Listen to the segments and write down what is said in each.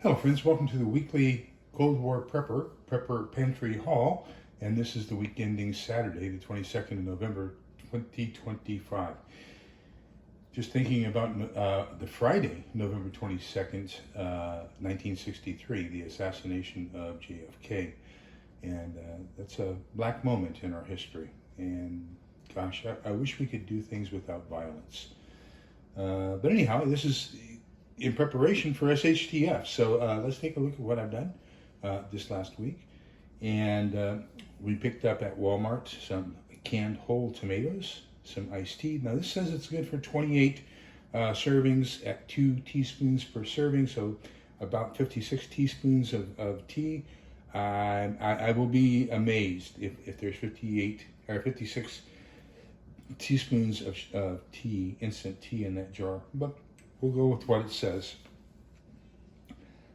Hello friends, welcome to the weekly Cold War Prepper Pantry Haul, and this is the week ending Saturday, the 22nd of November, 2025. Just thinking about the Friday, November 22nd, 1963, the assassination of JFK, and that's a black moment in our history, and gosh, I wish we could do things without violence. But anyhow, this is in preparation for SHTF. So let's take a look at what I've done this last week. And we picked up at Walmart some canned whole tomatoes, some iced tea. Now this says it's good for 28 servings at 2 teaspoons per serving, so about 56 teaspoons of tea. I will be amazed if there's 58 or 56 teaspoons of tea, instant tea in that jar, but we'll go with what it says.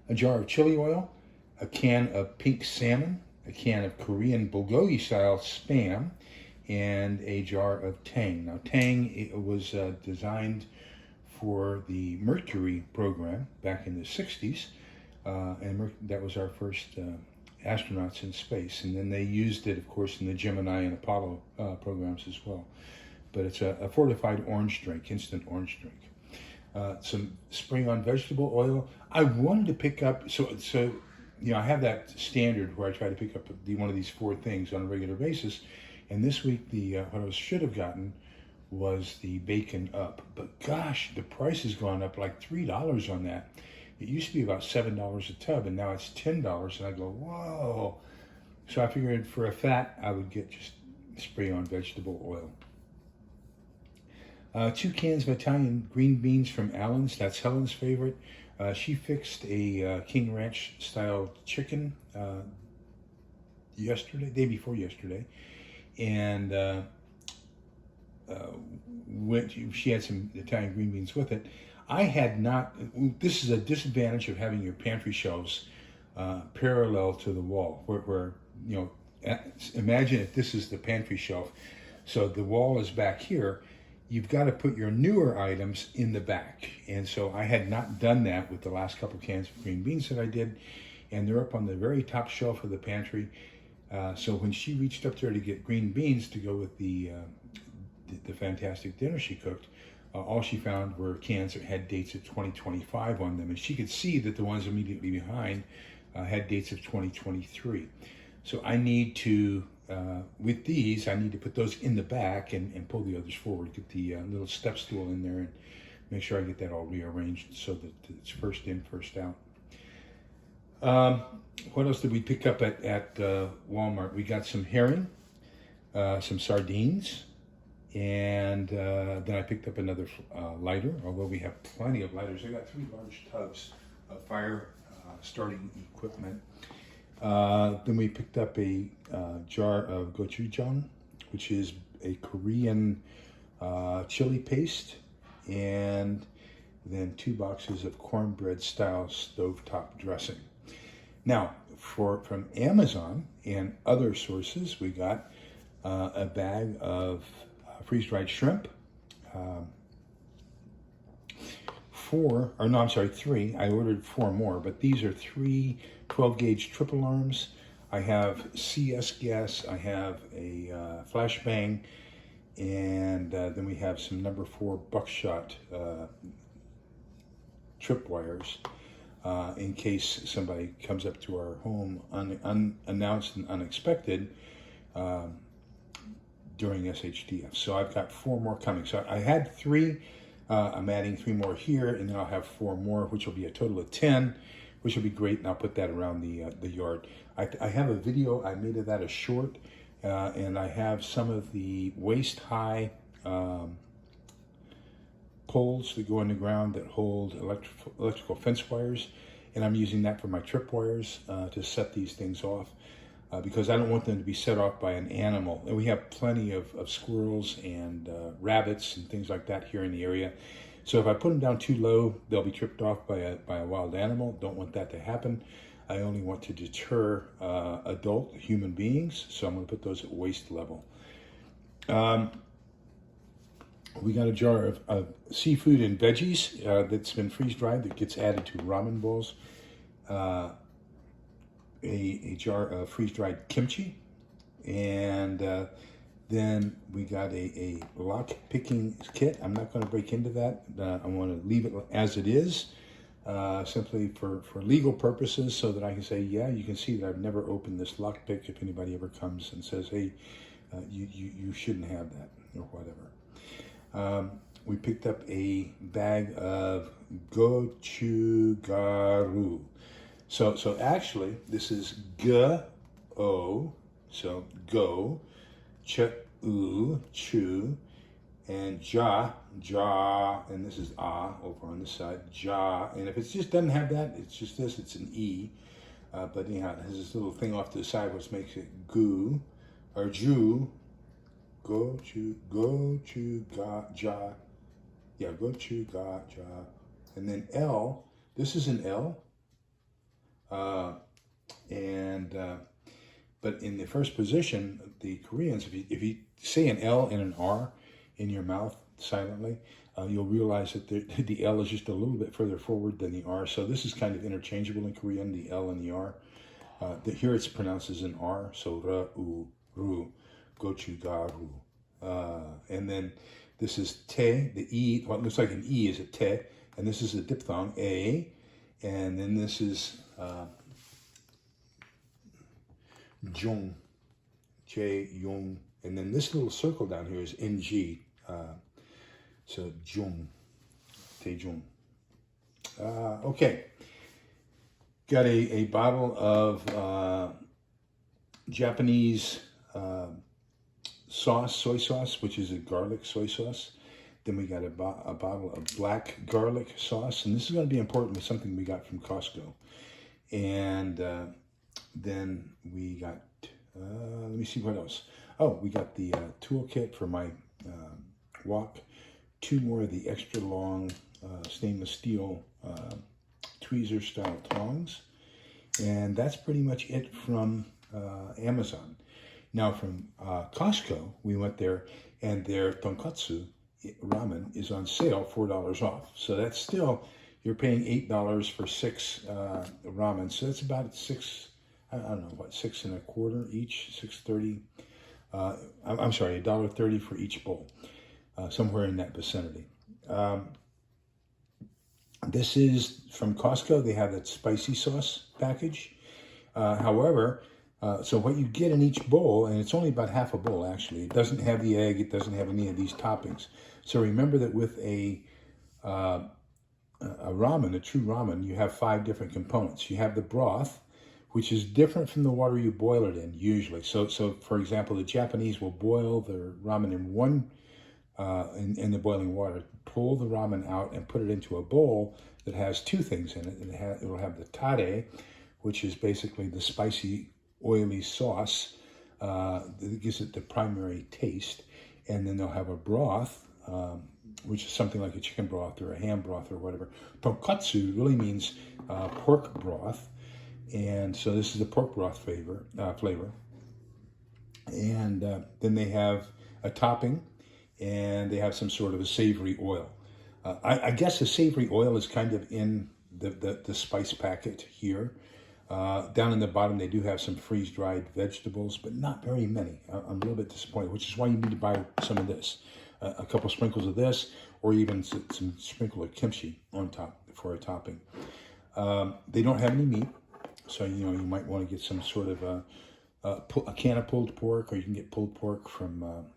A jar of chili oil, a can of pink salmon, a can of Korean bulgogi style spam, and a jar of Tang. Now Tang, it was designed for the Mercury program back in the 60s, and that was our first astronauts in space. And then they used it, of course, in the Gemini and Apollo programs as well. But it's a fortified orange drink, instant orange drink. Some spring-on vegetable oil. I wanted to pick up, so you know, I have that standard where I try to pick up one of these 4 things on a regular basis. And this week, what I should have gotten was the bacon up. But gosh, the price has gone up like $3 on that. It used to be about $7 a tub, and now it's $10. And I go, whoa. So I figured for a fat, I would get just spray-on vegetable oil. 2 cans of Italian green beans from Allen's. That's Helen's favorite. She fixed a King Ranch style chicken day before yesterday, and she had some Italian green beans with it. I had not. This is a disadvantage of having your pantry shelves parallel to the wall, where you know. Imagine if this is the pantry shelf, so the wall is back here. You've got to put your newer items in the back. And so I had not done that with the last couple cans of green beans that I did. And they're up on the very top shelf of the pantry. So when she reached up there to get green beans to go with the fantastic dinner she cooked, all she found were cans that had dates of 2025 on them. And she could see that the ones immediately behind had dates of 2023. So I need to, with these, I need to put those in the back and pull the others forward, get the little step stool in there and make sure I get that all rearranged so that it's first in, first out. What else did we pick up at Walmart? We got some herring, some sardines, and then I picked up another lighter, although we have plenty of lighters. I got 3 large tubs of fire starting equipment. Then we picked up a jar of gochujang, which is a Korean chili paste, and then 2 boxes of cornbread style stovetop dressing. Now, from Amazon and other sources, we got a bag of freeze-dried shrimp, 3. I ordered 4 more, but these are 3 12-gauge triple arms. I have CS gas, I have a flashbang, and then we have some number 4 buckshot tripwires in case somebody comes up to our home unannounced and unexpected during SHTF. So I've got 4 more coming. So I had 3. I'm adding 3 more here, and then I'll have 4 more, which will be a total of 10, which will be great, and I'll put that around the yard. I have a video I made of that, a short, and I have some of the waist-high poles that go in the ground that hold electrical fence wires, and I'm using that for my tripwires to set these things off. Because I don't want them to be set off by an animal. And we have plenty of squirrels and rabbits and things like that here in the area. So if I put them down too low, they'll be tripped off by a wild animal. Don't want that to happen. I only want to deter adult human beings, so I'm going to put those at waist level. We got a jar of seafood and veggies that's been freeze-dried that gets added to ramen bowls. a jar of freeze-dried kimchi, and then we got a lock picking kit. I'm not going to break into that. I want to leave it as it is, simply for legal purposes, so that I can say, yeah, you can see that I've never opened this lock pick. If anybody ever comes and says, hey, you shouldn't have that, or whatever. We picked up a bag of gochugaru. So actually, this is go, so go, chu, and ja, and this is over on this side, ja. And if it just doesn't have that, it's just this, it's an E. But anyhow, it has this little thing off to the side which makes it gu, or ju, go, ga, ja. Yeah, go, ga, ja. And then L, this is an L. But in the first position, the Koreans, if you say an L and an R in your mouth silently, you'll realize that the L is just a little bit further forward than the R. So this is kind of interchangeable in Korean, the L and the R. Here it's pronounced as an R, so ra, u, ru, gochugaru. And then this is te, the E, what looks like an E is a te, and this is a diphthong, a, and then this is jung, j, yung, and then this little circle down here is ng, so jung, te jung. Okay, got a bottle of Japanese sauce, soy sauce, which is a garlic soy sauce. Then we got a bottle of black garlic sauce, and this is going to be important with something we got from Costco. And then we got, let me see what else. Oh, we got the toolkit for my wok, 2 more of the extra long stainless steel tweezer style tongs, and that's pretty much it from Amazon. Now from Costco, we went there, and their tonkatsu ramen is on sale, $4 off. So that's still, you're paying $8 for 6 ramen. So that's about $6 and a quarter each, $6.30. I'm sorry, $1.30 for each bowl, somewhere in that vicinity. This is from Costco. They have that spicy sauce package. However, so what you get in each bowl, and it's only about half a bowl actually, it doesn't have the egg, it doesn't have any of these toppings. So remember that with a ramen, a true ramen, you have 5 different components. You have the broth, which is different from the water you boil it in usually. So for example, the Japanese will boil their ramen in in the boiling water, pull the ramen out and put it into a bowl that has 2 things in it. And it will have the tare, which is basically the spicy, oily sauce that gives it the primary taste. And then they'll have a broth, which is something like a chicken broth or a ham broth or whatever. Tonkatsu really means pork broth. And so this is the pork broth flavor. And then they have a topping, and they have some sort of a savory oil. I guess the savory oil is kind of in the spice packet here. Down in the bottom, they do have some freeze-dried vegetables, but not very many. I'm a little bit disappointed, which is why you need to buy some of this. A couple sprinkles of this, or even some sprinkle of kimchi on top for a topping. They don't have any meat, so you might want to get some sort of a can of pulled pork, or you can get pulled pork from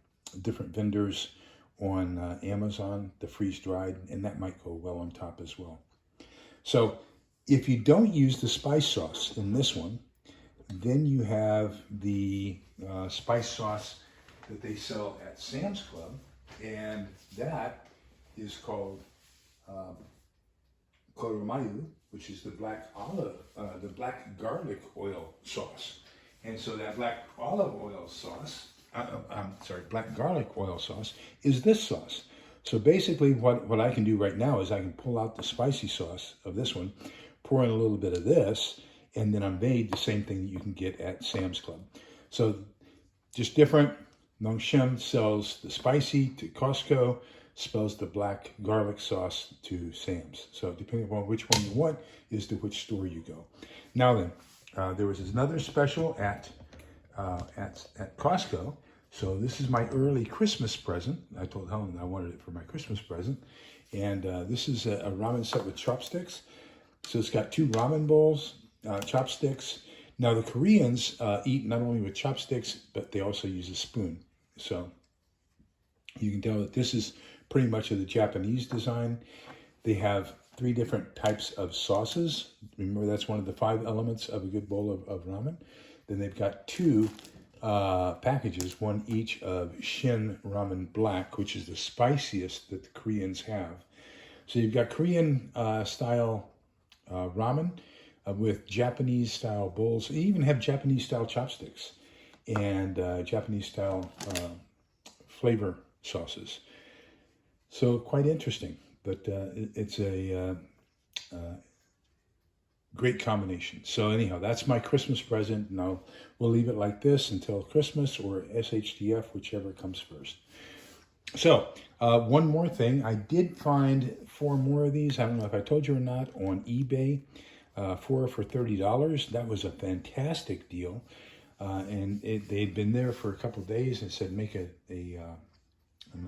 different vendors on Amazon, the freeze-dried, and that might go well on top as well. So if you don't use the spice sauce in this one, then you have the spice sauce that they sell at Sam's Club, and that is called corrollary, which is the black garlic oil sauce. And so that black garlic oil sauce is this sauce. So basically what I can do right now is I can pull out the spicy sauce of this one, pour in a little bit of this, and then I'm made the same thing that you can get at Sam's Club. So just different. Nongshim sells the spicy to Costco. spells the black garlic sauce to Sam's. So depending upon which one you want is to which store you go. Now then, there was another special at Costco. So this is my early Christmas present. I told Helen I wanted it for my Christmas present. And this is a ramen set with chopsticks. So it's got 2 ramen bowls, chopsticks. Now the Koreans eat not only with chopsticks, but they also use a spoon. So you can tell that this is pretty much of the Japanese design. They have 3 different types of sauces. Remember, that's one of the 5 elements of a good bowl of ramen. Then they've got 2 packages, one each of Shin Ramen Black, which is the spiciest that the Koreans have. So you've got Korean style ramen with Japanese style bowls. They even have Japanese style chopsticks and Japanese style flavor sauces. So quite interesting, but it's a great combination. So anyhow, that's my Christmas present. Now we'll leave it like this until Christmas or SHTF, whichever comes first. So one more thing, I did find 4 more of these. I don't know if I told you or not, on eBay, 4 for $30. That was a fantastic deal. And they'd been there for a couple of days and said make an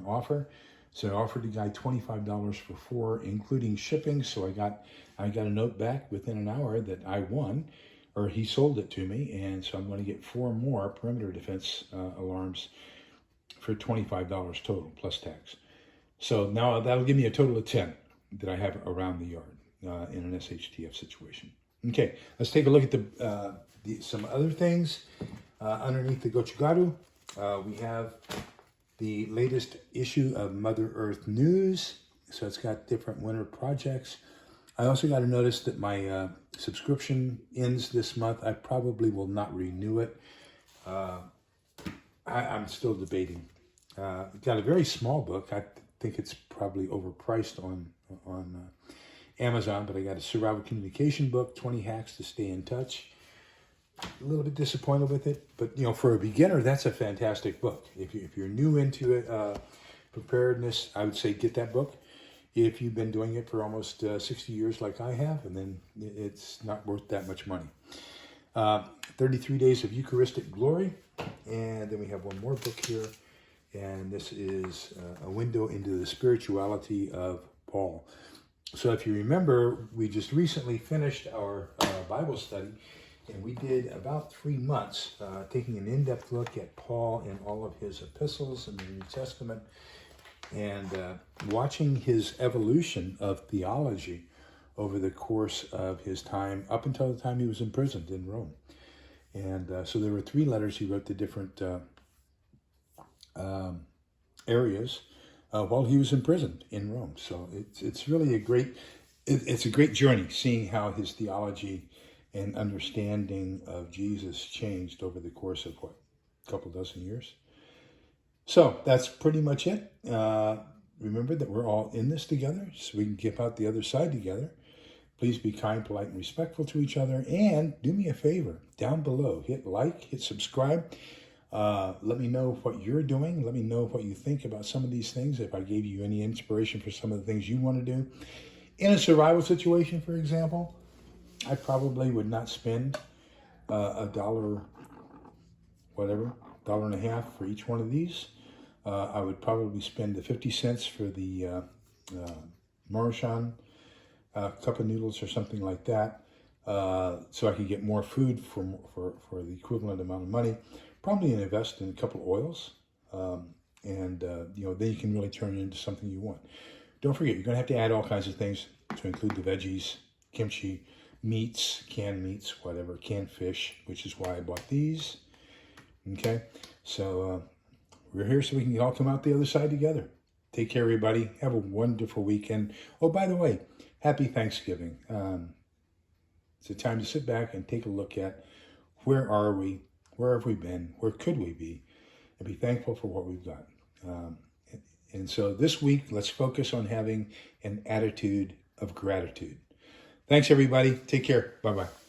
offer. So I offered the guy $25 for 4, including shipping. So I got a note back within an hour that I won, or he sold it to me. And so I'm going to get 4 more perimeter defense alarms for $25 total plus tax. So now that'll give me a total of 10 that I have around the yard in an SHTF situation. Okay, let's take a look at some other things. Underneath the Gochugaru, we have the latest issue of Mother Earth News. So it's got different winter projects. I also got to notice that my subscription ends this month. I probably will not renew it. I'm still debating. Got a very small book. I think it's probably overpriced on Amazon, but I got a survival communication book, 20 hacks to stay in touch. A little bit disappointed with it, but for a beginner, that's a fantastic book. If you're new into it, preparedness, I would say get that book. If you've been doing it for almost 60 years like I have, and then it's not worth that much money. 33 Days of Eucharistic Glory, and then we have one more book here, and this is a window into the spirituality of Paul. So if you remember, we just recently finished our Bible study, and we did about 3 months taking an in-depth look at Paul and all of his epistles in the New Testament, and watching his evolution of theology over the course of his time, up until the time he was imprisoned in Rome. And so there were 3 letters he wrote to different areas while he was imprisoned in Rome. So it's really a great journey, seeing how his theology and understanding of Jesus changed over the course of a couple dozen years. So that's pretty much it. Remember that we're all in this together, so we can get out the other side together. Please be kind, polite, and respectful to each other. And do me a favor, down below, hit like, hit subscribe. Let me know what you're doing. Let me know what you think about some of these things. If I gave you any inspiration for some of the things you want to do. In a survival situation, for example, I probably would not spend $1, whatever, $1.50 for each one of these. I would probably spend the 50 cents for the Maruchan cup of noodles or something like that, so I could get more food for the equivalent amount of money. Probably invest in a couple oils, and then you can really turn it into something you want. Don't forget, you're going to have to add all kinds of things to include the veggies, kimchi, meats, canned meats, whatever, canned fish, which is why I bought these. Okay, so we're here so we can all come out the other side together. Take care, everybody. Have a wonderful weekend. Oh, by the way, happy Thanksgiving. It's a time to sit back and take a look at where are we, where have we been, where could we be, and be thankful for what we've got. And so this week, let's focus on having an attitude of gratitude. Thanks, everybody. Take care. Bye-bye.